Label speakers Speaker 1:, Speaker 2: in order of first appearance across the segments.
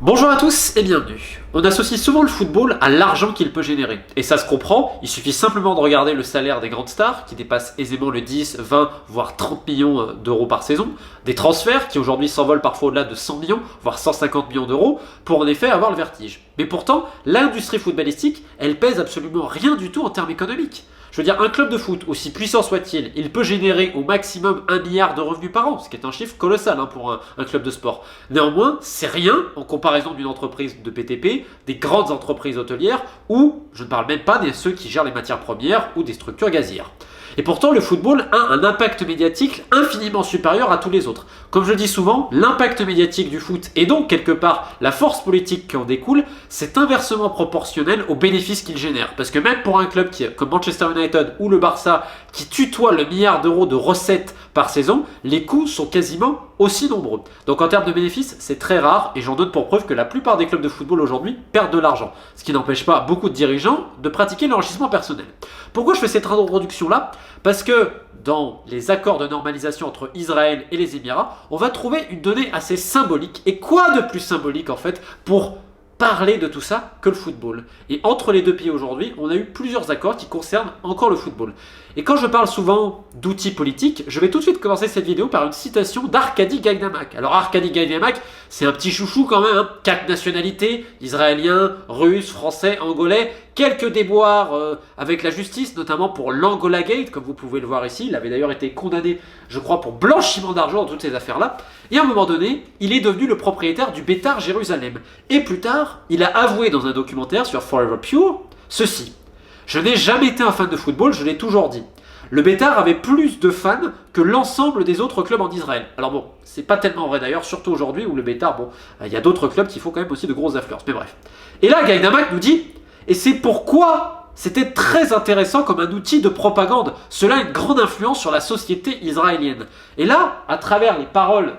Speaker 1: Bonjour à tous et bienvenue. On associe souvent le football à l'argent qu'il peut générer. Et ça se comprend, il suffit simplement de regarder le salaire des grandes stars, qui dépassent aisément le 10, 20, voire 30 millions d'euros par saison, des transferts qui aujourd'hui s'envolent parfois au-delà de 100 millions, voire 150 millions d'euros, pour en effet avoir le vertige. Mais pourtant, l'industrie footballistique, elle pèse absolument rien du tout en termes économiques. Je veux dire, un club de foot, aussi puissant soit-il, il peut générer au maximum 1 milliard de revenus par an, ce qui est un chiffre colossal pour un club de sport. Néanmoins, c'est rien en comparaison d'une entreprise de PTP, des grandes entreprises hôtelières, ou, je ne parle même pas de ceux qui gèrent les matières premières ou des structures gazières. Et pourtant, le football a un impact médiatique infiniment supérieur à tous les autres. Comme je le dis souvent, l'impact médiatique du foot et donc quelque part la force politique qui en découle, c'est inversement proportionnel aux bénéfices qu'il génère. Parce que même pour un club comme Manchester United ou le Barça qui tutoie le milliard d'euros de recettes par saison, les coûts sont quasiment aussi nombreux. Donc en termes de bénéfices, c'est très rare et j'en donne pour preuve que la plupart des clubs de football aujourd'hui perdent de l'argent. Ce qui n'empêche pas beaucoup de dirigeants de pratiquer l'enrichissement personnel. Pourquoi je fais cette introduction-là ? Parce que dans les accords de normalisation entre Israël et les Émirats, on va trouver une donnée assez symbolique. Et quoi de plus symbolique en fait pour parler de tout ça que le football. Et entre les deux pays aujourd'hui, on a eu plusieurs accords qui concernent encore le football. Et quand je parle souvent d'outils politiques, je vais tout de suite commencer cette vidéo par une citation d'Arkady Gaidamak. Alors Arkady Gaidamak, c'est un petit chouchou quand même, 4 nationalités, israélien, russe, français, angolais, quelques déboires avec la justice, notamment pour l'Angola Gate, comme vous pouvez le voir ici. Il avait d'ailleurs été condamné, je crois, pour blanchiment d'argent dans toutes ces affaires-là. Et à un moment donné, il est devenu le propriétaire du Beitar Jérusalem. Et plus tard, il a avoué dans un documentaire sur Forever Pure ceci. Je n'ai jamais été un fan de football, je l'ai toujours dit. Le Beitar avait plus de fans que l'ensemble des autres clubs en Israël. Alors bon, c'est pas tellement vrai d'ailleurs, surtout aujourd'hui où le Beitar, il y a d'autres clubs qui font quand même aussi de grosses affluences, mais bref. Et là, Gaidamak nous dit, et c'est pourquoi c'était très intéressant comme un outil de propagande. Cela a une grande influence sur la société israélienne. Et là, à travers les paroles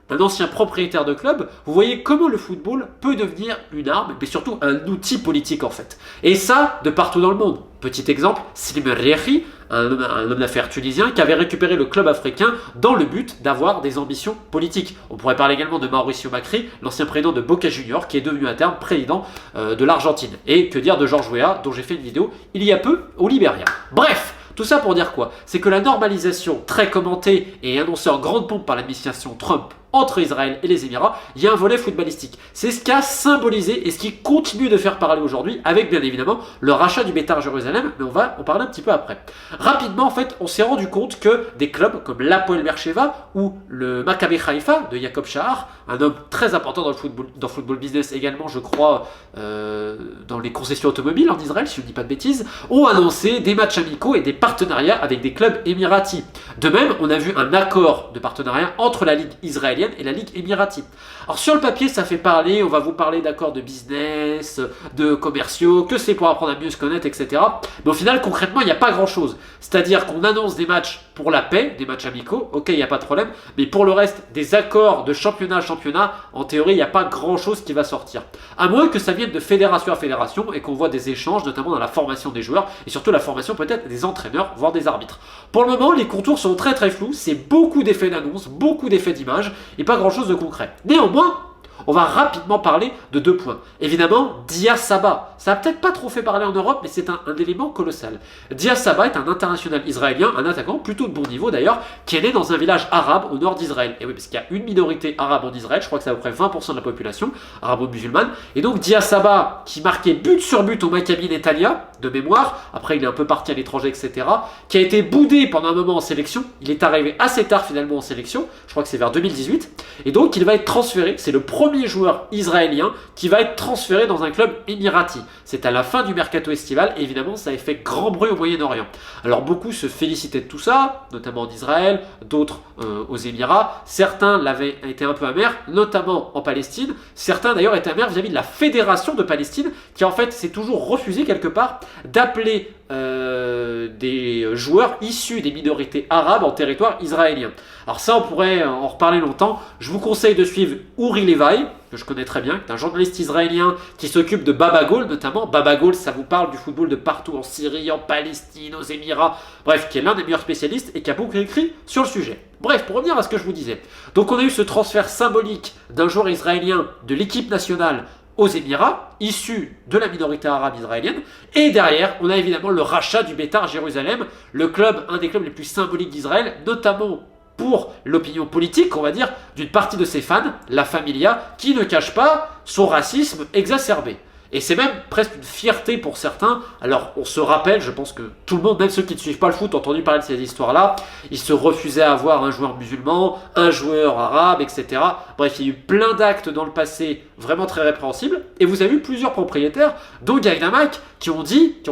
Speaker 1: d'un ancien propriétaire de club, vous voyez comment le football peut devenir une arme, mais surtout un outil politique en fait. Et ça, de partout dans le monde. Petit exemple, Slim Riechi, un homme d'affaires tunisien qui avait récupéré le club africain dans le but d'avoir des ambitions politiques. On pourrait parler également de Mauricio Macri, l'ancien président de Boca Juniors, qui est devenu à terme président de l'Argentine. Et que dire de Georges Weah, dont j'ai fait une vidéo il y a peu au Libéria. Bref, tout ça pour dire quoi? C'est que la normalisation très commentée et annoncée en grande pompe par l'administration Trump entre Israël et les Émirats, il y a un volet footballistique. C'est ce qui a symbolisé et ce qui continue de faire parler aujourd'hui avec bien évidemment le rachat du Beitar Jérusalem, mais on va en parler un petit peu après. Rapidement en fait, on s'est rendu compte que des clubs comme l'Hapoel Beersheva ou le Maccabi Haïfa de Jacob Shahar, un homme très important dans le football business également je crois dans les concessions automobiles en Israël si je ne dis pas de bêtises, ont annoncé des matchs amicaux et des partenariats avec des clubs émiratis. De même, on a vu un accord de partenariat entre la Ligue israélienne et la Ligue émirati. Alors sur le papier ça fait parler, on va vous parler d'accords de business, de commerciaux, que c'est pour apprendre à mieux se connaître, etc. Mais au final concrètement il n'y a pas grand chose. C'est-à-dire qu'on annonce des matchs pour la paix, des matchs amicaux, ok il n'y a pas de problème, mais pour le reste des accords de championnat à championnat, en théorie il n'y a pas grand chose qui va sortir. À moins que ça vienne de fédération à fédération et qu'on voit des échanges, notamment dans la formation des joueurs et surtout la formation peut-être des entraîneurs, voire des arbitres. Pour le moment les contours sont très très flous, c'est beaucoup d'effets d'annonce, beaucoup d'effets d'image, et pas grand chose de concret. Néanmoins, on va rapidement parler de 2 points. Évidemment, Dia Saba. Ça n'a peut-être pas trop fait parler en Europe, mais c'est un élément colossal. Dia Saba est un international israélien, un attaquant plutôt de bon niveau d'ailleurs, qui est né dans un village arabe au nord d'Israël. Et oui, parce qu'il y a une minorité arabe en Israël, je crois que c'est à peu près 20% de la population arabo-musulmane. Et donc Dia Saba, qui marquait but sur but au Maccabi Netanya, de mémoire, après il est un peu parti à l'étranger, etc., qui a été boudé pendant un moment en sélection. Il est arrivé assez tard finalement en sélection, je crois que c'est vers 2018. Et donc il va être transféré, c'est le premier joueur israélien qui va être transféré dans un club émirati. C'est à la fin du mercato estival et évidemment ça a fait grand bruit au Moyen-Orient. Alors beaucoup se félicitaient de tout ça, notamment en Israël, d'autres aux Émirats. Certains l'avaient été un peu amers, notamment en Palestine. Certains d'ailleurs étaient amers vis-à-vis de la fédération de Palestine qui en fait s'est toujours refusé quelque part d'appeler des joueurs issus des minorités arabes en territoire israélien. Alors ça, on pourrait en reparler longtemps. Je vous conseille de suivre Uri Levi, que je connais très bien, qui est un journaliste israélien qui s'occupe de Baba Gol notamment. Baba Gol, ça vous parle du football de partout, en Syrie, en Palestine, aux Émirats, bref, qui est l'un des meilleurs spécialistes et qui a beaucoup écrit sur le sujet. Bref, pour revenir à ce que je vous disais. Donc on a eu ce transfert symbolique d'un joueur israélien de l'équipe nationale aux Émirats, issu de la minorité arabe israélienne, et derrière, on a évidemment le rachat du Beitar Jérusalem, le club, un des clubs les plus symboliques d'Israël, notamment pour l'opinion politique, on va dire, d'une partie de ses fans, la Familia, qui ne cache pas son racisme exacerbé. Et c'est même presque une fierté pour certains. Alors, on se rappelle, je pense que tout le monde, même ceux qui ne suivent pas le foot, ont entendu parler de ces histoires-là. Ils se refusaient à avoir un joueur musulman, un joueur arabe, etc. Bref, il y a eu plein d'actes dans le passé vraiment très répréhensibles. Et vous avez eu plusieurs propriétaires, dont Guy Damac, qui ont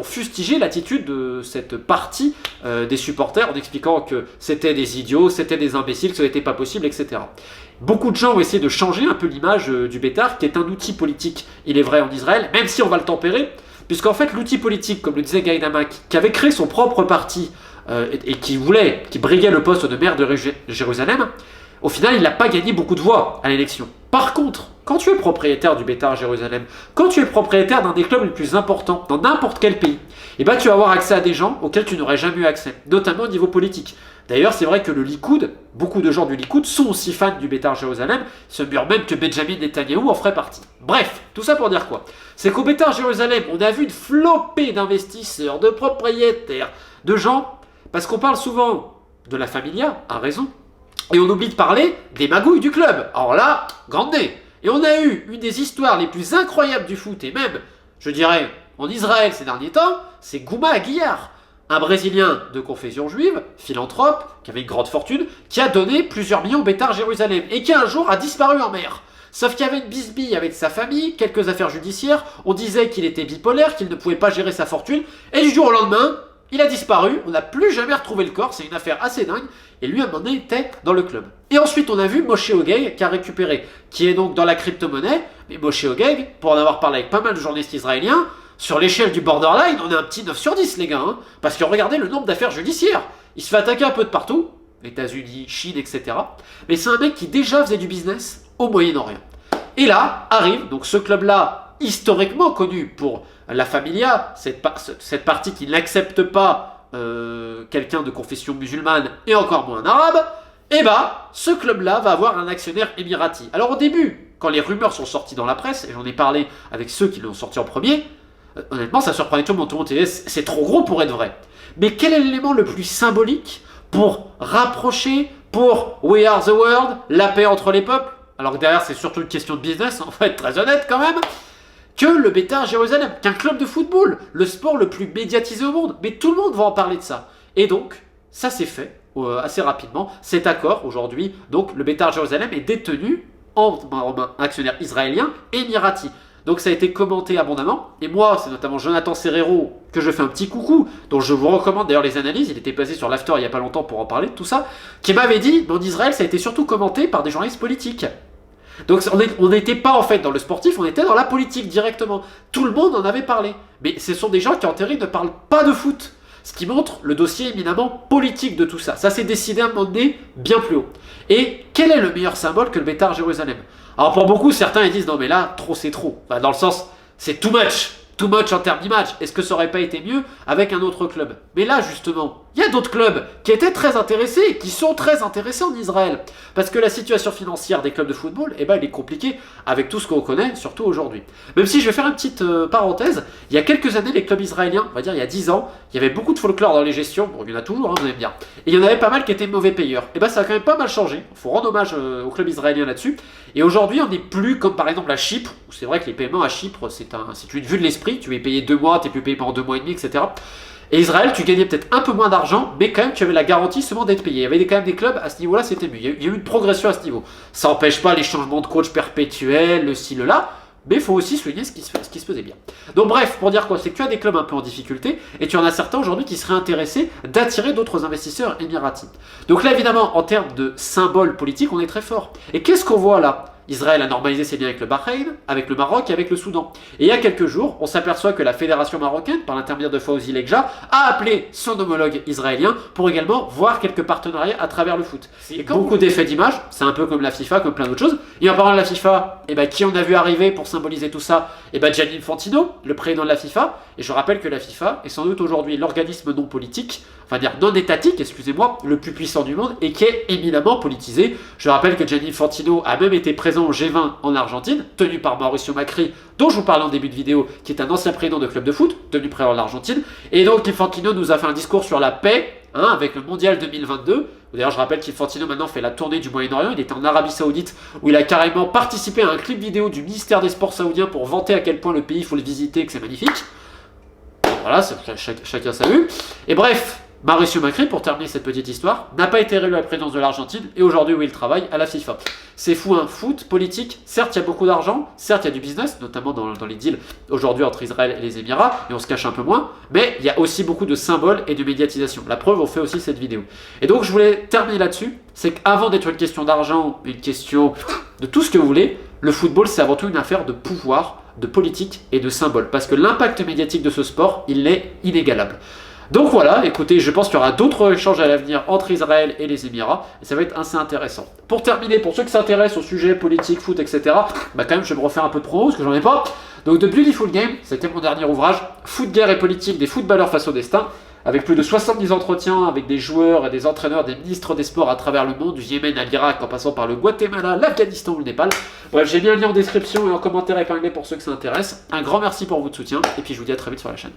Speaker 1: fustigé l'attitude de cette partie des supporters en expliquant que c'était des idiots, c'était des imbéciles, que ce n'était pas possible, etc. Beaucoup de gens ont essayé de changer un peu l'image du Beitar, qui est un outil politique, il est vrai, en Israël, même si on va le tempérer, puisqu'en fait l'outil politique, comme le disait Guy Damac, qui avait créé son propre parti et qui briguait le poste de maire de Jérusalem, au final il n'a pas gagné beaucoup de voix à l'élection. Par contre, quand tu es propriétaire du Beitar Jérusalem, quand tu es propriétaire d'un des clubs les plus importants dans n'importe quel pays, eh ben, tu vas avoir accès à des gens auxquels tu n'aurais jamais eu accès, notamment au niveau politique. D'ailleurs, c'est vrai que le Likoud, beaucoup de gens du Likoud sont aussi fans du Beitar Jérusalem, se murent même que Benjamin Netanyahou en ferait partie. Bref, tout ça pour dire quoi? C'est qu'au Beitar Jérusalem, on a vu une flopée d'investisseurs, de propriétaires, de gens, parce qu'on parle souvent de la Familia, à raison, et on oublie de parler des magouilles du club. Alors là, grande nez. Et on a eu une des histoires les plus incroyables du foot, et même, je dirais, en Israël ces derniers temps, c'est Gouma Aguiar, un Brésilien de confession juive, philanthrope, qui avait une grande fortune, qui a donné plusieurs millions au Beitar Jérusalem, et qui un jour a disparu en mer. Sauf qu'il y avait une bisbille avec sa famille, quelques affaires judiciaires, on disait qu'il était bipolaire, qu'il ne pouvait pas gérer sa fortune, et du jour au lendemain, il a disparu, on n'a plus jamais retrouvé le corps, c'est une affaire assez dingue, et lui à un moment donné était dans le club. Et ensuite on a vu Moshe Hogeg qui a récupéré, qui est donc dans la crypto-monnaie, mais Moshe Hogeg, pour en avoir parlé avec pas mal de journalistes israéliens, sur l'échelle du borderline, on est un petit 9 sur 10 les gars, hein, parce que regardez le nombre d'affaires judiciaires, il se fait attaquer un peu de partout, États-Unis, Chine, etc. Mais c'est un mec qui déjà faisait du business au Moyen-Orient. Et là, arrive donc ce club-là, historiquement connu pour la Familia, cette partie qui n'accepte pas quelqu'un de confession musulmane et encore moins arabe, et bah, ce club-là va avoir un actionnaire émirati. Alors au début, quand les rumeurs sont sorties dans la presse, et j'en ai parlé avec ceux qui l'ont sorti en premier, honnêtement, ça surprenait tout le monde. Tout le monde disait, c'est trop gros pour être vrai. Mais quel est l'élément le plus symbolique pour rapprocher, pour We Are the World, la paix entre les peuples? Alors que derrière, c'est surtout une question de business, on va être très honnête quand même, que le Beitar Jérusalem, qu'un club de football, le sport le plus médiatisé au monde. Mais tout le monde va en parler de ça. Et donc, ça s'est fait assez rapidement. Cet accord, aujourd'hui, donc le Beitar Jérusalem est détenu en actionnaire israélien émirati. Donc ça a été commenté abondamment, et moi, c'est notamment Jonathan Serrero, que je fais un petit coucou, dont je vous recommande d'ailleurs les analyses, il était passé sur l'After il n'y a pas longtemps pour en parler de tout ça, qui m'avait dit, en Israël, ça a été surtout commenté par des journalistes politiques. Donc on n'était pas en fait dans le sportif, on était dans la politique directement. Tout le monde en avait parlé. Mais ce sont des gens qui en théorie ne parlent pas de foot. Ce qui montre le dossier éminemment politique de tout ça. Ça s'est décidé à un moment donné bien plus haut. Et quel est le meilleur symbole que le Beitar Jérusalem? Alors pour beaucoup, certains ils disent non mais là, trop c'est trop. Enfin, dans le sens, c'est too much. Too much en termes d'image. Est-ce que ça aurait pas été mieux avec un autre club? Mais là justement, il y a d'autres clubs qui étaient très intéressés, qui sont très intéressés en Israël. Parce que la situation financière des clubs de football, eh ben, elle est compliquée avec tout ce qu'on connaît, surtout aujourd'hui. Même si je vais faire une petite parenthèse, il y a quelques années, les clubs israéliens, on va dire il y a 10 ans, il y avait beaucoup de folklore dans les gestions, bon il y en a toujours, hein, vous allez me dire, et il y en avait pas mal qui étaient mauvais payeurs. Et ben ça a quand même pas mal changé, il faut rendre hommage au club israélien là-dessus. Et aujourd'hui, on n'est plus comme par exemple à Chypre, où c'est vrai que les paiements à Chypre, c'est une vue de l'esprit, tu es payé 2 mois, tu es plus payé pendant 2 mois et demi, etc. Et Israël, tu gagnais peut-être un peu moins d'argent, mais quand même tu avais la garantie seulement d'être payé. Il y avait quand même des clubs à ce niveau-là, c'était mieux. Il y a eu une progression à ce niveau. Ça n'empêche pas les changements de coach perpétuels, le style là, mais il faut aussi souligner ce qui se faisait bien. Donc bref, pour dire quoi, c'est que tu as des clubs un peu en difficulté, et tu en as certains aujourd'hui qui seraient intéressés d'attirer d'autres investisseurs émiratis. Donc là évidemment, en termes de symbole politique, on est très fort. Et qu'est-ce qu'on voit là? Israël a normalisé ses liens avec le Bahreïn, avec le Maroc et avec le Soudan. Et il y a quelques jours, on s'aperçoit que la fédération marocaine, par l'intermédiaire de Fawzi Lekja, a appelé son homologue israélien pour également voir quelques partenariats à travers le foot. Et quand beaucoup d'effets d'image, c'est un peu comme la FIFA, comme plein d'autres choses. Et en parlant de la FIFA, qui on a vu arriver pour symboliser tout ça? Gianni Infantino, le président de la FIFA. Et je rappelle que la FIFA est sans doute aujourd'hui l'organisme non politique, enfin dire non étatique, excusez-moi, le plus puissant du monde et qui est éminemment politisé. Je rappelle que Gianni Infantino a même été présent au G20 en Argentine, tenu par Mauricio Macri, dont je vous parlais en début de vidéo, qui est un ancien président de club de foot, devenu président de l'Argentine. Et donc Infantino nous a fait un discours sur la paix, avec le Mondial 2022. D'ailleurs, je rappelle qu'Infantino maintenant fait la tournée du Moyen-Orient. Il était en Arabie Saoudite où il a carrément participé à un clip vidéo du ministère des Sports saoudien pour vanter à quel point le pays, il faut le visiter et que c'est magnifique. Voilà, chacun sa vue. Et bref, Mauricio Macri, pour terminer cette petite histoire, n'a pas été réélu à la présidence de l'Argentine et aujourd'hui où il travaille à la FIFA. C'est fou, hein, foot, politique, certes il y a beaucoup d'argent, certes il y a du business, notamment dans les deals aujourd'hui entre Israël et les Émirats, et on se cache un peu moins, mais il y a aussi beaucoup de symboles et de médiatisation. La preuve, on fait aussi cette vidéo. Et donc je voulais terminer là-dessus, c'est qu'avant d'être une question d'argent, une question de tout ce que vous voulez, le football c'est avant tout une affaire de pouvoir, de politique et de symboles, parce que l'impact médiatique de ce sport, il est inégalable. Donc voilà, écoutez, je pense qu'il y aura d'autres échanges à l'avenir entre Israël et les Émirats, et ça va être assez intéressant. Pour terminer, pour ceux qui s'intéressent au sujet politique, foot, etc., quand même je vais me refaire un peu de promo, parce que j'en ai pas. Donc The Beautiful Game, c'était mon dernier ouvrage, foot, guerre et politique des footballeurs face au destin, avec plus de 70 entretiens avec des joueurs et des entraîneurs, des ministres des sports à travers le monde, du Yémen à l'Irak, en passant par le Guatemala, l'Afghanistan ou le Népal. Bref, j'ai mis un lien en description et en commentaire épinglé pour ceux que ça intéresse. Un grand merci pour votre soutien, et puis je vous dis à très vite sur la chaîne.